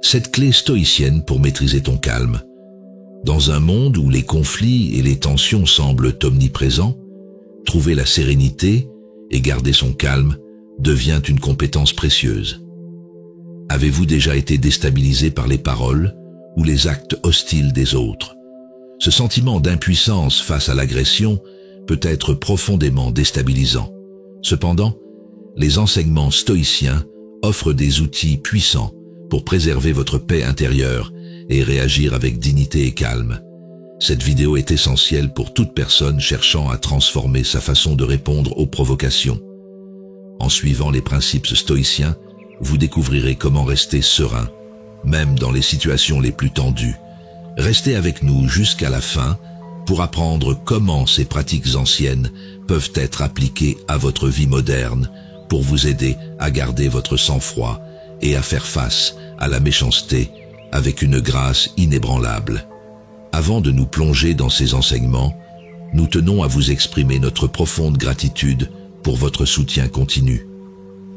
Cette clé stoïcienne pour maîtriser ton calme. Dans un monde où les conflits et les tensions semblent omniprésents, trouver la sérénité et garder son calme devient une compétence précieuse. Avez-vous déjà été déstabilisé par les paroles ou les actes hostiles des autres? Ce sentiment d'impuissance face à l'agression peut être profondément déstabilisant. Cependant, les enseignements stoïciens offrent des outils puissants pour préserver votre paix intérieure et réagir avec dignité et calme. Cette vidéo est essentielle pour toute personne cherchant à transformer sa façon de répondre aux provocations. En suivant les principes stoïciens, vous découvrirez comment rester serein, même dans les situations les plus tendues. Restez avec nous jusqu'à la fin pour apprendre comment ces pratiques anciennes peuvent être appliquées à votre vie moderne pour vous aider à garder votre sang-froid et à faire face à la méchanceté avec une grâce inébranlable. Avant de nous plonger dans ces enseignements, nous tenons à vous exprimer notre profonde gratitude pour votre soutien continu.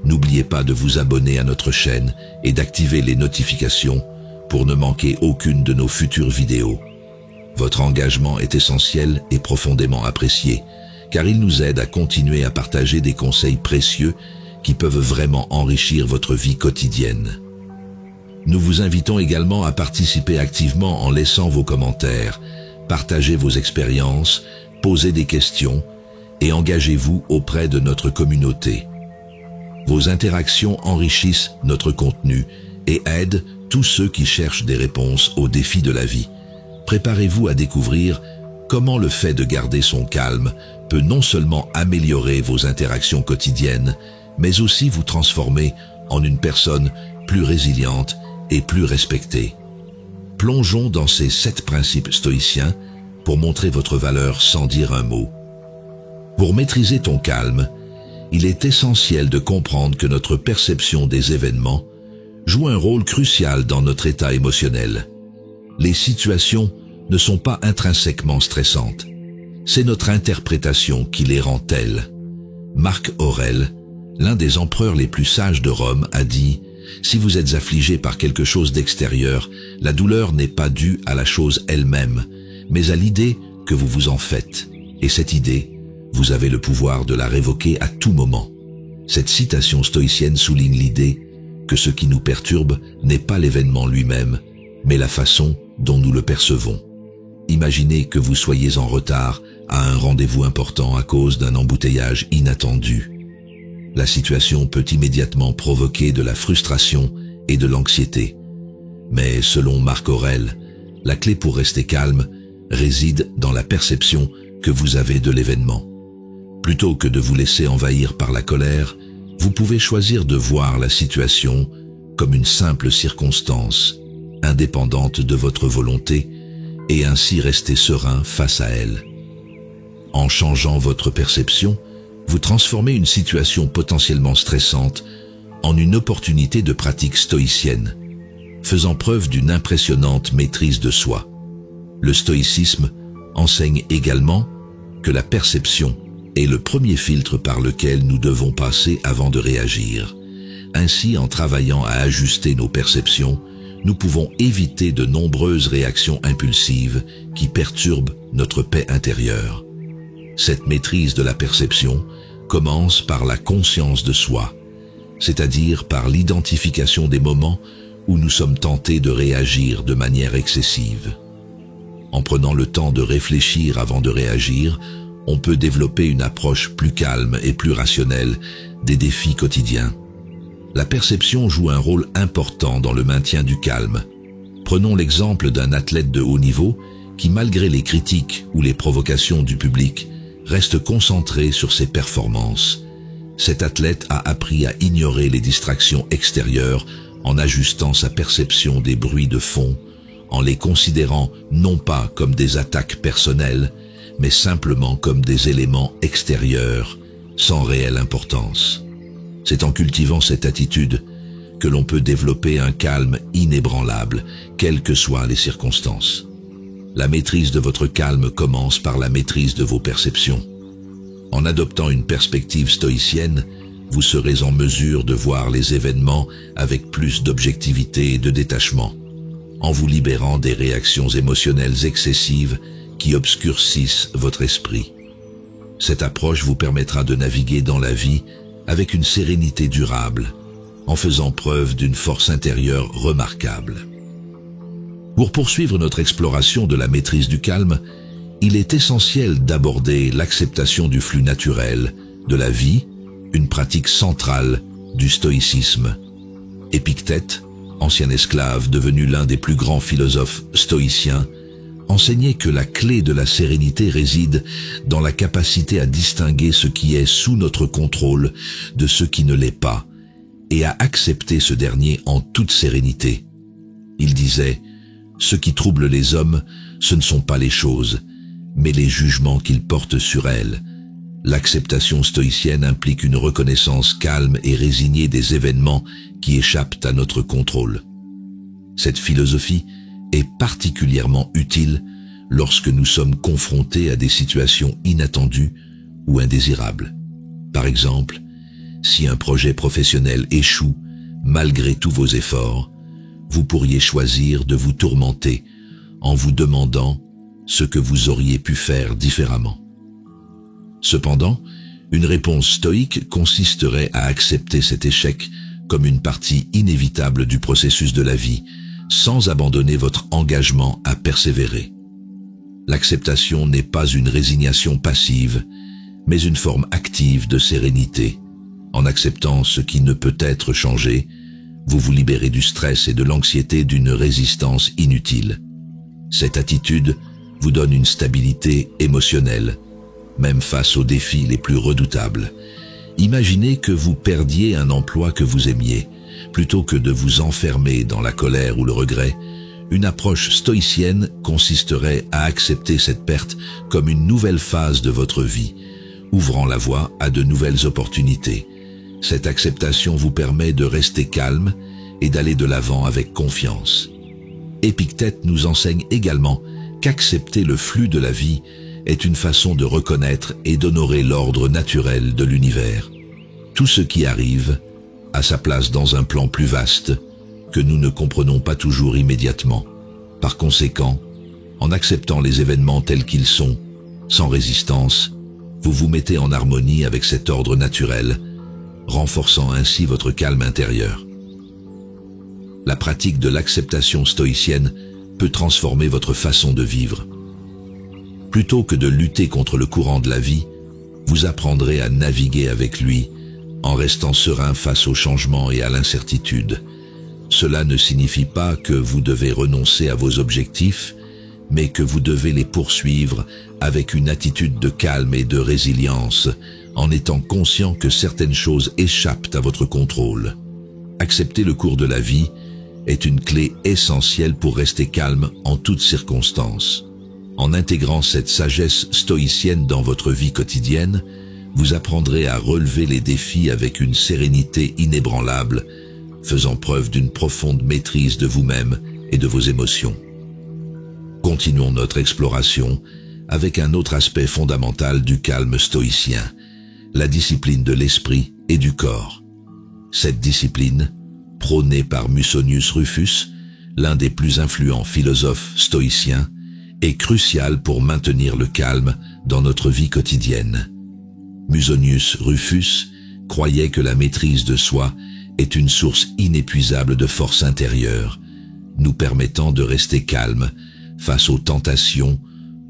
N'oubliez pas de vous abonner à notre chaîne et d'activer les notifications pour ne manquer aucune de nos futures vidéos. Votre engagement est essentiel et profondément apprécié, car il nous aide à continuer à partager des conseils précieux qui peuvent vraiment enrichir votre vie quotidienne. Nous vous invitons également à participer activement en laissant vos commentaires, partagez vos expériences, posez des questions et engagez-vous auprès de notre communauté. Vos interactions enrichissent notre contenu et aident tous ceux qui cherchent des réponses aux défis de la vie. Préparez-vous à découvrir comment le fait de garder son calme peut non seulement améliorer vos interactions quotidiennes, mais aussi vous transformer en une personne plus résiliente et plus respectée. Plongeons dans ces 7 principes stoïciens pour montrer votre valeur sans dire un mot. Pour maîtriser ton calme, il est essentiel de comprendre que notre perception des événements joue un rôle crucial dans notre état émotionnel. Les situations ne sont pas intrinsèquement stressantes. C'est notre interprétation qui les rend telles. Marc Aurèle, l'un des empereurs les plus sages de Rome, a dit « Si vous êtes affligé par quelque chose d'extérieur, la douleur n'est pas due à la chose elle-même, mais à l'idée que vous vous en faites. Et cette idée, vous avez le pouvoir de la révoquer à tout moment. » Cette citation stoïcienne souligne l'idée que ce qui nous perturbe n'est pas l'événement lui-même, mais la façon dont nous le percevons. Imaginez que vous soyez en retard à un rendez-vous important à cause d'un embouteillage inattendu. La situation peut immédiatement provoquer de la frustration et de l'anxiété. Mais selon Marc Aurèle, la clé pour rester calme réside dans la perception que vous avez de l'événement. Plutôt que de vous laisser envahir par la colère, vous pouvez choisir de voir la situation comme une simple circonstance, indépendante de votre volonté, et ainsi rester serein face à elle. En changeant votre perception, vous transformez une situation potentiellement stressante en une opportunité de pratique stoïcienne, faisant preuve d'une impressionnante maîtrise de soi. Le stoïcisme enseigne également que la perception est le premier filtre par lequel nous devons passer avant de réagir. Ainsi, en travaillant à ajuster nos perceptions, nous pouvons éviter de nombreuses réactions impulsives qui perturbent notre paix intérieure. Cette maîtrise de la perception commence par la conscience de soi, c'est-à-dire par l'identification des moments où nous sommes tentés de réagir de manière excessive. En prenant le temps de réfléchir avant de réagir, on peut développer une approche plus calme et plus rationnelle des défis quotidiens. La perception joue un rôle important dans le maintien du calme. Prenons l'exemple d'un athlète de haut niveau qui, malgré les critiques ou les provocations du public, reste concentré sur ses performances. Cet athlète a appris à ignorer les distractions extérieures en ajustant sa perception des bruits de fond, en les considérant non pas comme des attaques personnelles, mais simplement comme des éléments extérieurs, sans réelle importance. C'est en cultivant cette attitude que l'on peut développer un calme inébranlable, quelles que soient les circonstances. La maîtrise de votre calme commence par la maîtrise de vos perceptions. En adoptant une perspective stoïcienne, vous serez en mesure de voir les événements avec plus d'objectivité et de détachement, en vous libérant des réactions émotionnelles excessives qui obscurcissent votre esprit. Cette approche vous permettra de naviguer dans la vie avec une sérénité durable, en faisant preuve d'une force intérieure remarquable. Pour poursuivre notre exploration de la maîtrise du calme, il est essentiel d'aborder l'acceptation du flux naturel de la vie, une pratique centrale du stoïcisme. Épictète, ancien esclave devenu l'un des plus grands philosophes stoïciens, enseignait que la clé de la sérénité réside dans la capacité à distinguer ce qui est sous notre contrôle de ce qui ne l'est pas, et à accepter ce dernier en toute sérénité. Il disait « Ce qui trouble les hommes, ce ne sont pas les choses, mais les jugements qu'ils portent sur elles. » L'acceptation stoïcienne implique une reconnaissance calme et résignée des événements qui échappent à notre contrôle. Cette philosophie est particulièrement utile lorsque nous sommes confrontés à des situations inattendues ou indésirables. Par exemple, si un projet professionnel échoue malgré tous vos efforts, vous pourriez choisir de vous tourmenter en vous demandant ce que vous auriez pu faire différemment. Cependant, une réponse stoïque consisterait à accepter cet échec comme une partie inévitable du processus de la vie, sans abandonner votre engagement à persévérer. L'acceptation n'est pas une résignation passive, mais une forme active de sérénité. En acceptant ce qui ne peut être changé, vous vous libérez du stress et de l'anxiété d'une résistance inutile. Cette attitude vous donne une stabilité émotionnelle, même face aux défis les plus redoutables. Imaginez que vous perdiez un emploi que vous aimiez. Plutôt que de vous enfermer dans la colère ou le regret, une approche stoïcienne consisterait à accepter cette perte comme une nouvelle phase de votre vie, ouvrant la voie à de nouvelles opportunités. Cette acceptation vous permet de rester calme et d'aller de l'avant avec confiance. Épictète nous enseigne également qu'accepter le flux de la vie est une façon de reconnaître et d'honorer l'ordre naturel de l'univers. Tout ce qui arrive a sa place dans un plan plus vaste que nous ne comprenons pas toujours immédiatement. Par conséquent, en acceptant les événements tels qu'ils sont, sans résistance, vous vous mettez en harmonie avec cet ordre naturel, renforçant ainsi votre calme intérieur. La pratique de l'acceptation stoïcienne peut transformer votre façon de vivre. Plutôt que de lutter contre le courant de la vie, vous apprendrez à naviguer avec lui, en restant serein face au changement et à l'incertitude. Cela ne signifie pas que vous devez renoncer à vos objectifs, mais que vous devez les poursuivre avec une attitude de calme et de résilience, en étant conscient que certaines choses échappent à votre contrôle. Accepter le cours de la vie est une clé essentielle pour rester calme en toutes circonstances. En intégrant cette sagesse stoïcienne dans votre vie quotidienne, vous apprendrez à relever les défis avec une sérénité inébranlable, faisant preuve d'une profonde maîtrise de vous-même et de vos émotions. Continuons notre exploration avec un autre aspect fondamental du calme stoïcien, la discipline de l'esprit et du corps. Cette discipline, prônée par Musonius Rufus, l'un des plus influents philosophes stoïciens, est cruciale pour maintenir le calme dans notre vie quotidienne. Musonius Rufus croyait que la maîtrise de soi est une source inépuisable de force intérieure, nous permettant de rester calme face aux tentations,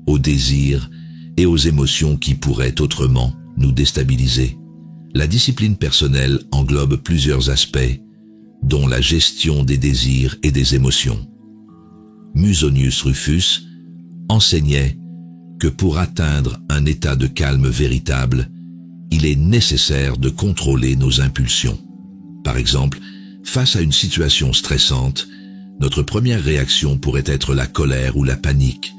aux désirs et aux émotions qui pourraient autrement nous déstabiliser. La discipline personnelle englobe plusieurs aspects, dont la gestion des désirs et des émotions. Musonius Rufus enseignait que pour atteindre un état de calme véritable, il est nécessaire de contrôler nos impulsions. Par exemple, face à une situation stressante, notre première réaction pourrait être la colère ou la panique,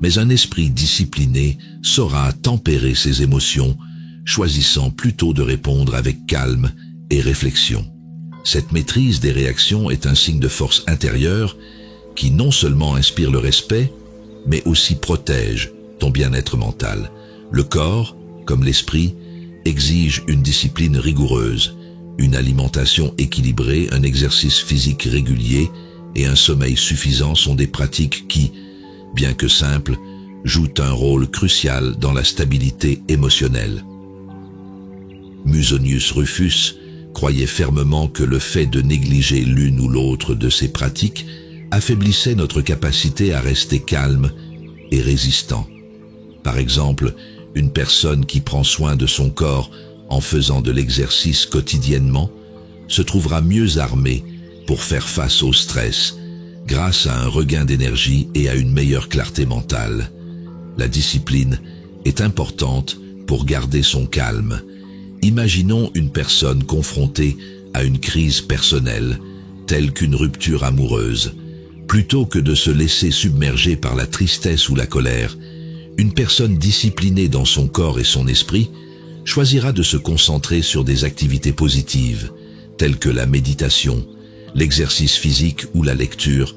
mais un esprit discipliné saura tempérer ses émotions, choisissant plutôt de répondre avec calme et réflexion. Cette maîtrise des réactions est un signe de force intérieure qui non seulement inspire le respect, mais aussi protège ton bien-être mental. Le corps, comme l'esprit, exige une discipline rigoureuse, une alimentation équilibrée, un exercice physique régulier et un sommeil suffisant sont des pratiques qui, bien que simples, jouent un rôle crucial dans la stabilité émotionnelle. Musonius Rufus croyait fermement que le fait de négliger l'une ou l'autre de ces pratiques affaiblissait notre capacité à rester calme et résistant. Par exemple, une personne qui prend soin de son corps en faisant de l'exercice quotidiennement se trouvera mieux armée pour faire face au stress grâce à un regain d'énergie et à une meilleure clarté mentale. La discipline est importante pour garder son calme. Imaginons une personne confrontée à une crise personnelle, telle qu'une rupture amoureuse. Plutôt que de se laisser submerger par la tristesse ou la colère, une personne disciplinée dans son corps et son esprit choisira de se concentrer sur des activités positives, telles que la méditation, l'exercice physique ou la lecture,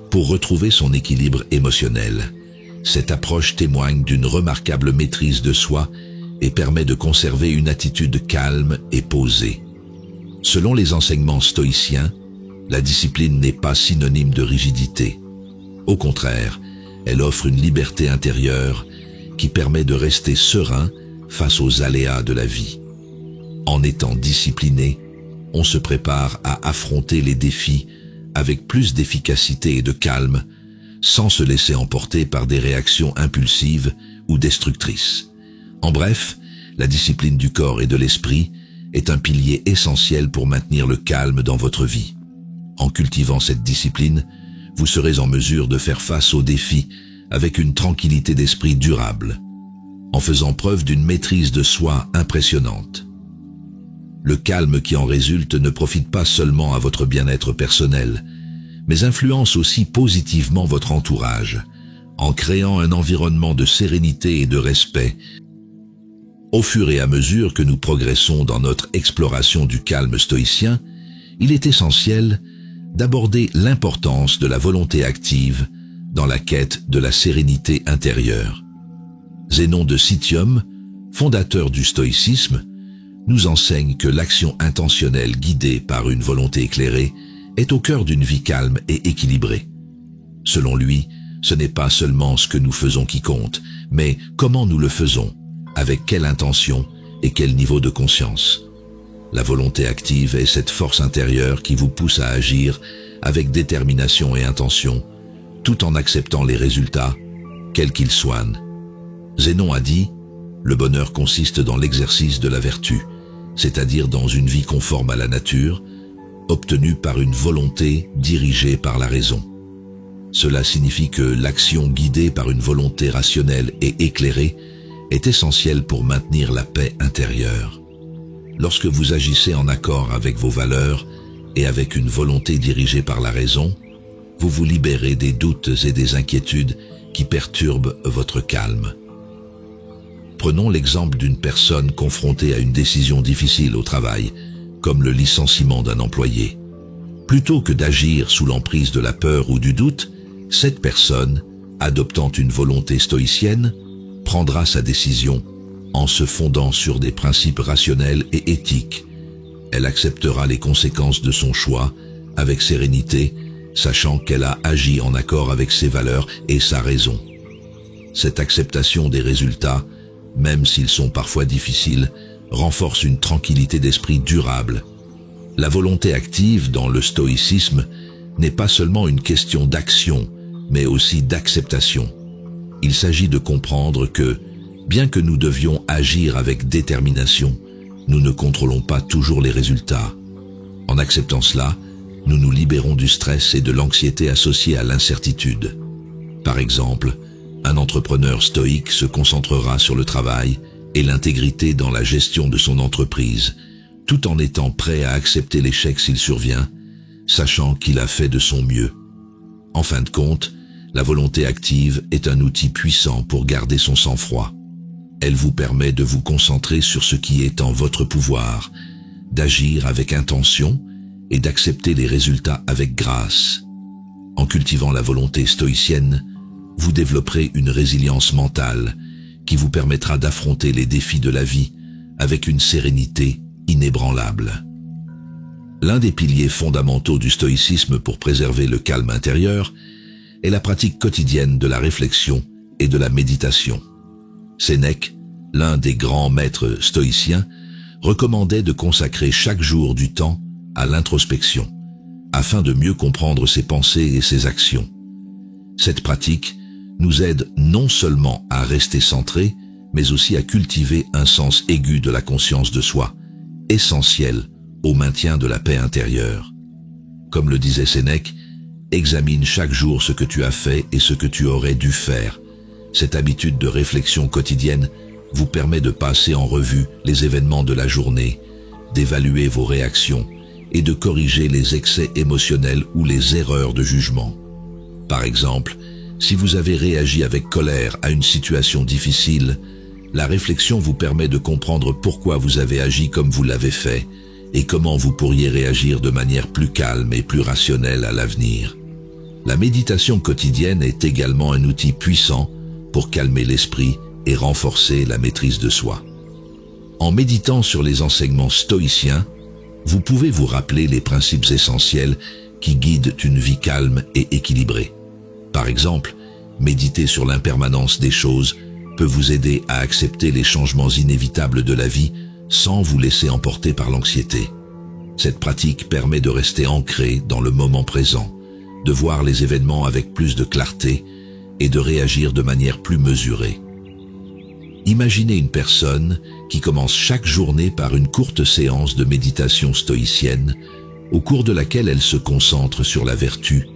pour retrouver son équilibre émotionnel. Cette approche témoigne d'une remarquable maîtrise de soi et permet de conserver une attitude calme et posée. Selon les enseignements stoïciens, la discipline n'est pas synonyme de rigidité. Au contraire, elle offre une liberté intérieure qui permet de rester serein face aux aléas de la vie. En étant discipliné, on se prépare à affronter les défis avec plus d'efficacité et de calme, sans se laisser emporter par des réactions impulsives ou destructrices. En bref, la discipline du corps et de l'esprit est un pilier essentiel pour maintenir le calme dans votre vie. En cultivant cette discipline, vous serez en mesure de faire face aux défis avec une tranquillité d'esprit durable, en faisant preuve d'une maîtrise de soi impressionnante. Le calme qui en résulte ne profite pas seulement à votre bien-être personnel, mais influence aussi positivement votre entourage, en créant un environnement de sérénité et de respect. Au fur et à mesure que nous progressons dans notre exploration du calme stoïcien, il est essentiel d'aborder l'importance de la volonté active dans la quête de la sérénité intérieure. Zénon de Citium, fondateur du stoïcisme, nous enseigne que l'action intentionnelle guidée par une volonté éclairée est au cœur d'une vie calme et équilibrée. Selon lui, ce n'est pas seulement ce que nous faisons qui compte, mais comment nous le faisons, avec quelle intention et quel niveau de conscience. La volonté active est cette force intérieure qui vous pousse à agir avec détermination et intention, tout en acceptant les résultats, quels qu'ils soient. Zénon a dit, « Le bonheur consiste dans l'exercice de la vertu, c'est-à-dire dans une vie conforme à la nature, obtenue par une volonté dirigée par la raison. Cela signifie que l'action guidée par une volonté rationnelle et éclairée est essentielle pour maintenir la paix intérieure. Lorsque vous agissez en accord avec vos valeurs et avec une volonté dirigée par la raison, vous vous libérez des doutes et des inquiétudes qui perturbent votre calme. Prenons l'exemple d'une personne confrontée à une décision difficile au travail, comme le licenciement d'un employé. Plutôt que d'agir sous l'emprise de la peur ou du doute, cette personne, adoptant une volonté stoïcienne, prendra sa décision en se fondant sur des principes rationnels et éthiques. Elle acceptera les conséquences de son choix avec sérénité, sachant qu'elle a agi en accord avec ses valeurs et sa raison. Cette acceptation des résultats, même s'ils sont parfois difficiles, renforce une tranquillité d'esprit durable. La volonté active dans le stoïcisme n'est pas seulement une question d'action, mais aussi d'acceptation. Il s'agit de comprendre que, bien que nous devions agir avec détermination, nous ne contrôlons pas toujours les résultats. En acceptant cela, nous nous libérons du stress et de l'anxiété associée à l'incertitude. Par exemple, un entrepreneur stoïque se concentrera sur le travail et l'intégrité dans la gestion de son entreprise, tout en étant prêt à accepter l'échec s'il survient, sachant qu'il a fait de son mieux. En fin de compte, la volonté active est un outil puissant pour garder son sang-froid. Elle vous permet de vous concentrer sur ce qui est en votre pouvoir, d'agir avec intention et d'accepter les résultats avec grâce. En cultivant la volonté stoïcienne, vous développerez une résilience mentale qui vous permettra d'affronter les défis de la vie avec une sérénité inébranlable. L'un des piliers fondamentaux du stoïcisme pour préserver le calme intérieur est la pratique quotidienne de la réflexion et de la méditation. Sénèque, l'un des grands maîtres stoïciens, recommandait de consacrer chaque jour du temps à l'introspection, afin de mieux comprendre ses pensées et ses actions. Cette pratique nous aide non seulement à rester centrés, mais aussi à cultiver un sens aigu de la conscience de soi, essentiel au maintien de la paix intérieure. Comme le disait Sénèque, examine chaque jour ce que tu as fait et ce que tu aurais dû faire. Cette habitude de réflexion quotidienne vous permet de passer en revue les événements de la journée, d'évaluer vos réactions et de corriger les excès émotionnels ou les erreurs de jugement. Par exemple, si vous avez réagi avec colère à une situation difficile, la réflexion vous permet de comprendre pourquoi vous avez agi comme vous l'avez fait et comment vous pourriez réagir de manière plus calme et plus rationnelle à l'avenir. La méditation quotidienne est également un outil puissant pour calmer l'esprit et renforcer la maîtrise de soi. En méditant sur les enseignements stoïciens, vous pouvez vous rappeler les principes essentiels qui guident une vie calme et équilibrée. Par exemple, méditer sur l'impermanence des choses peut vous aider à accepter les changements inévitables de la vie sans vous laisser emporter par l'anxiété. Cette pratique permet de rester ancré dans le moment présent, de voir les événements avec plus de clarté et de réagir de manière plus mesurée. Imaginez une personne qui commence chaque journée par une courte séance de méditation stoïcienne, au cours de laquelle elle se concentre sur la vertu,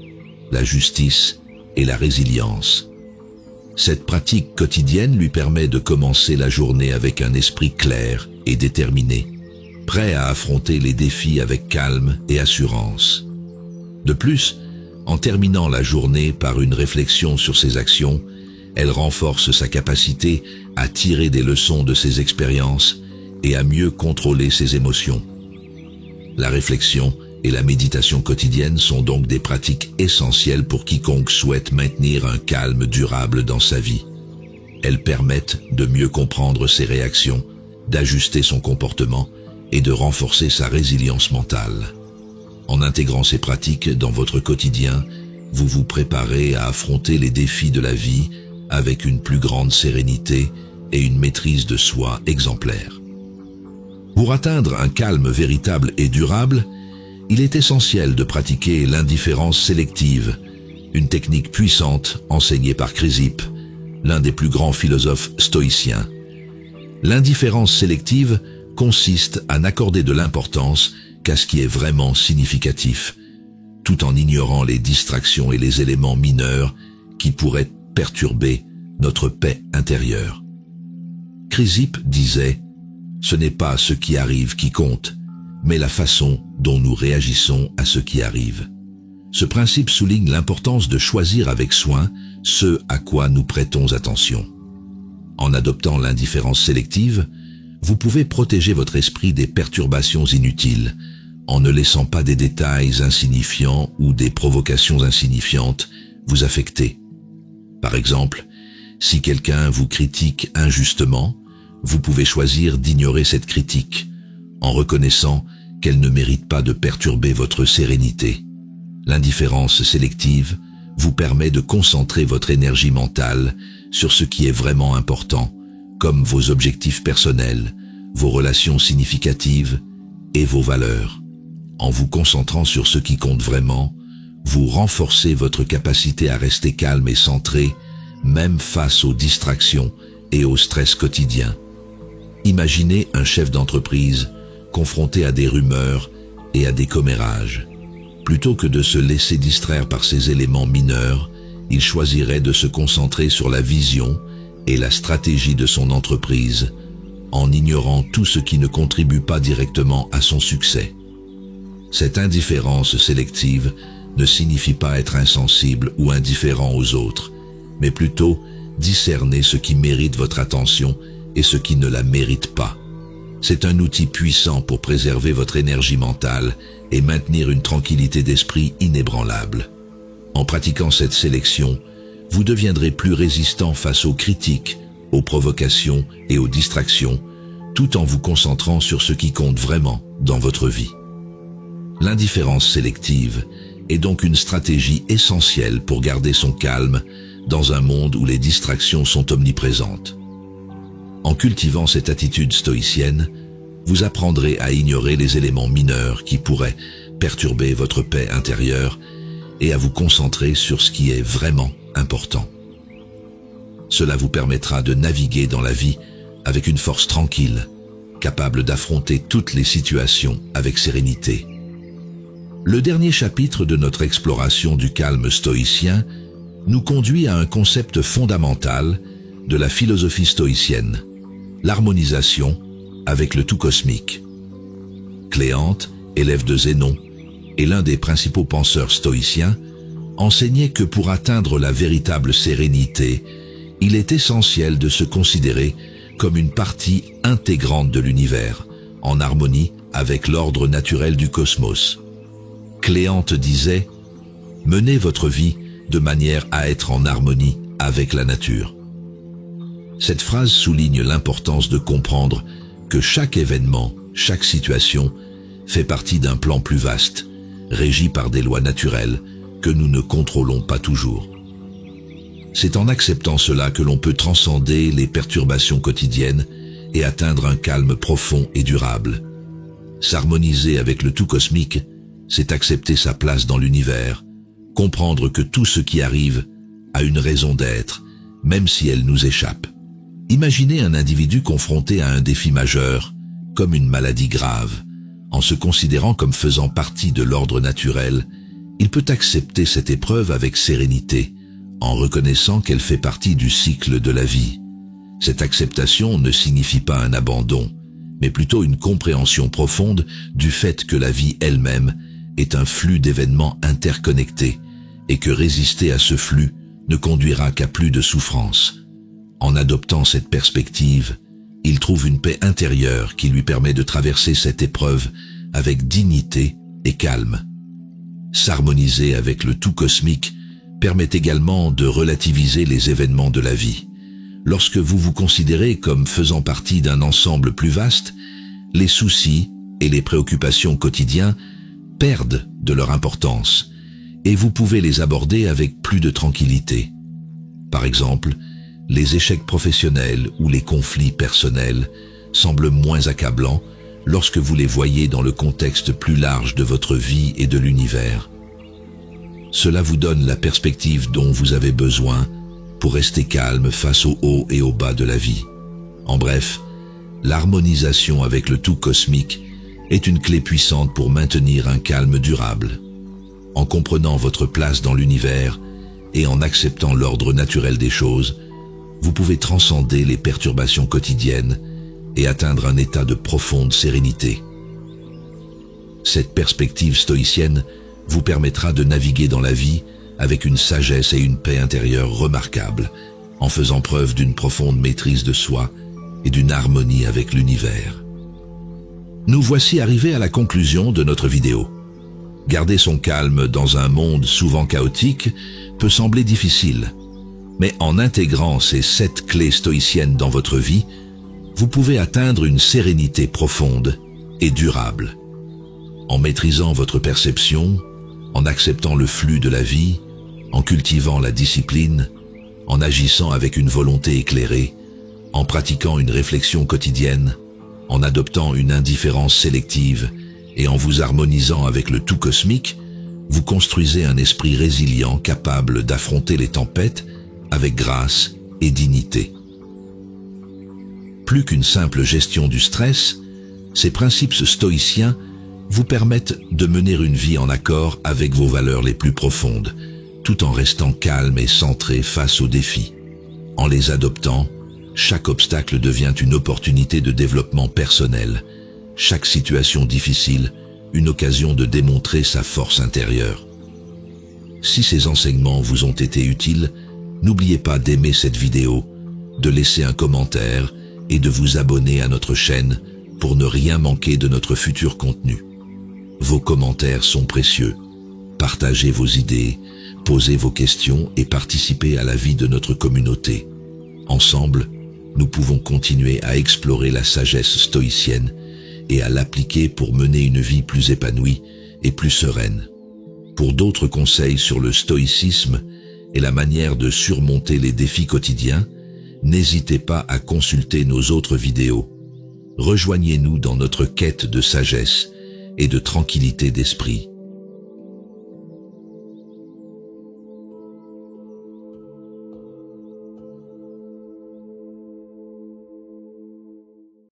la justice et la résilience. Cette pratique quotidienne lui permet de commencer la journée avec un esprit clair et déterminé, prêt à affronter les défis avec calme et assurance. De plus, en terminant la journée par une réflexion sur ses actions, elle renforce sa capacité à tirer des leçons de ses expériences et à mieux contrôler ses émotions. La réflexion et la méditation quotidienne sont donc des pratiques essentielles pour quiconque souhaite maintenir un calme durable dans sa vie. Elles permettent de mieux comprendre ses réactions, d'ajuster son comportement et de renforcer sa résilience mentale. En intégrant ces pratiques dans votre quotidien, vous vous préparez à affronter les défis de la vie avec une plus grande sérénité et une maîtrise de soi exemplaire. Pour atteindre un calme véritable et durable, il est essentiel de pratiquer l'indifférence sélective, une technique puissante enseignée par Chrysippe, l'un des plus grands philosophes stoïciens. L'indifférence sélective consiste à n'accorder de l'importance qu'à ce qui est vraiment significatif, tout en ignorant les distractions et les éléments mineurs qui pourraient perturber notre paix intérieure. Chrysippe disait « Ce n'est pas ce qui arrive qui compte, mais la façon dont nous réagissons à ce qui arrive. » Ce principe souligne l'importance de choisir avec soin ce à quoi nous prêtons attention. En adoptant l'indifférence sélective, vous pouvez protéger votre esprit des perturbations inutiles, en ne laissant pas des détails insignifiants ou des provocations insignifiantes vous affecter. Par exemple, si quelqu'un vous critique injustement, vous pouvez choisir d'ignorer cette critique, en reconnaissant qu'elle ne mérite pas de perturber votre sérénité. L'indifférence sélective vous permet de concentrer votre énergie mentale sur ce qui est vraiment important, comme vos objectifs personnels, vos relations significatives et vos valeurs. En vous concentrant sur ce qui compte vraiment, vous renforcez votre capacité à rester calme et centré, même face aux distractions et au stress quotidien. Imaginez un chef d'entreprise confronté à des rumeurs et à des commérages. Plutôt que de se laisser distraire par ces éléments mineurs, il choisirait de se concentrer sur la vision et la stratégie de son entreprise, en ignorant tout ce qui ne contribue pas directement à son succès. Cette indifférence sélective ne signifie pas être insensible ou indifférent aux autres, mais plutôt discerner ce qui mérite votre attention et ce qui ne la mérite pas. C'est un outil puissant pour préserver votre énergie mentale et maintenir une tranquillité d'esprit inébranlable. En pratiquant cette sélection, vous deviendrez plus résistant face aux critiques, aux provocations et aux distractions, tout en vous concentrant sur ce qui compte vraiment dans votre vie. L'indifférence sélective est donc une stratégie essentielle pour garder son calme dans un monde où les distractions sont omniprésentes. En cultivant cette attitude stoïcienne, vous apprendrez à ignorer les éléments mineurs qui pourraient perturber votre paix intérieure et à vous concentrer sur ce qui est vraiment important. Cela vous permettra de naviguer dans la vie avec une force tranquille, capable d'affronter toutes les situations avec sérénité. Le dernier chapitre de notre exploration du calme stoïcien nous conduit à un concept fondamental de la philosophie stoïcienne, l'harmonisation avec le tout cosmique. Cléante, élève de Zénon, et l'un des principaux penseurs stoïciens, enseignait que pour atteindre la véritable sérénité, il est essentiel de se considérer comme une partie intégrante de l'univers, en harmonie avec l'ordre naturel du cosmos. Cléante disait « Menez votre vie de manière à être en harmonie avec la nature ». Cette phrase souligne l'importance de comprendre que chaque événement, chaque situation, fait partie d'un plan plus vaste, régi par des lois naturelles que nous ne contrôlons pas toujours. C'est en acceptant cela que l'on peut transcender les perturbations quotidiennes et atteindre un calme profond et durable. S'harmoniser avec le tout cosmique, c'est accepter sa place dans l'univers, comprendre que tout ce qui arrive a une raison d'être, même si elle nous échappe. Imaginez un individu confronté à un défi majeur, comme une maladie grave. En se considérant comme faisant partie de l'ordre naturel, il peut accepter cette épreuve avec sérénité, en reconnaissant qu'elle fait partie du cycle de la vie. Cette acceptation ne signifie pas un abandon, mais plutôt une compréhension profonde du fait que la vie elle-même est un flux d'événements interconnectés et que résister à ce flux ne conduira qu'à plus de souffrance. En adoptant cette perspective, il trouve une paix intérieure qui lui permet de traverser cette épreuve avec dignité et calme. S'harmoniser avec le tout cosmique permet également de relativiser les événements de la vie. Lorsque vous vous considérez comme faisant partie d'un ensemble plus vaste, les soucis et les préoccupations quotidiens perdent de leur importance et vous pouvez les aborder avec plus de tranquillité. Par exemple, les échecs professionnels ou les conflits personnels semblent moins accablants lorsque vous les voyez dans le contexte plus large de votre vie et de l'univers. Cela vous donne la perspective dont vous avez besoin pour rester calme face au haut et au bas de la vie. En bref, l'harmonisation avec le tout cosmique est une clé puissante pour maintenir un calme durable. En comprenant votre place dans l'univers et en acceptant l'ordre naturel des choses, vous pouvez transcender les perturbations quotidiennes et atteindre un état de profonde sérénité. Cette perspective stoïcienne vous permettra de naviguer dans la vie avec une sagesse et une paix intérieure remarquables, en faisant preuve d'une profonde maîtrise de soi et d'une harmonie avec l'univers. Nous voici arrivés à la conclusion de notre vidéo. Garder son calme dans un monde souvent chaotique peut sembler difficile, mais en intégrant ces 7 clés stoïciennes dans votre vie, vous pouvez atteindre une sérénité profonde et durable. En maîtrisant votre perception, en acceptant le flux de la vie, en cultivant la discipline, en agissant avec une volonté éclairée, en pratiquant une réflexion quotidienne, en adoptant une indifférence sélective et en vous harmonisant avec le tout cosmique, vous construisez un esprit résilient capable d'affronter les tempêtes avec grâce et dignité. Plus qu'une simple gestion du stress, ces principes stoïciens vous permettent de mener une vie en accord avec vos valeurs les plus profondes, tout en restant calme et centré face aux défis. En les adoptant, chaque obstacle devient une opportunité de développement personnel, chaque situation difficile, une occasion de démontrer sa force intérieure. Si ces enseignements vous ont été utiles, n'oubliez pas d'aimer cette vidéo, de laisser un commentaire et de vous abonner à notre chaîne pour ne rien manquer de notre futur contenu. Vos commentaires sont précieux. Partagez vos idées, posez vos questions et participez à la vie de notre communauté. Ensemble, nous pouvons continuer à explorer la sagesse stoïcienne et à l'appliquer pour mener une vie plus épanouie et plus sereine. Pour d'autres conseils sur le stoïcisme et la manière de surmonter les défis quotidiens, n'hésitez pas à consulter nos autres vidéos. Rejoignez-nous dans notre quête de sagesse et de tranquillité d'esprit.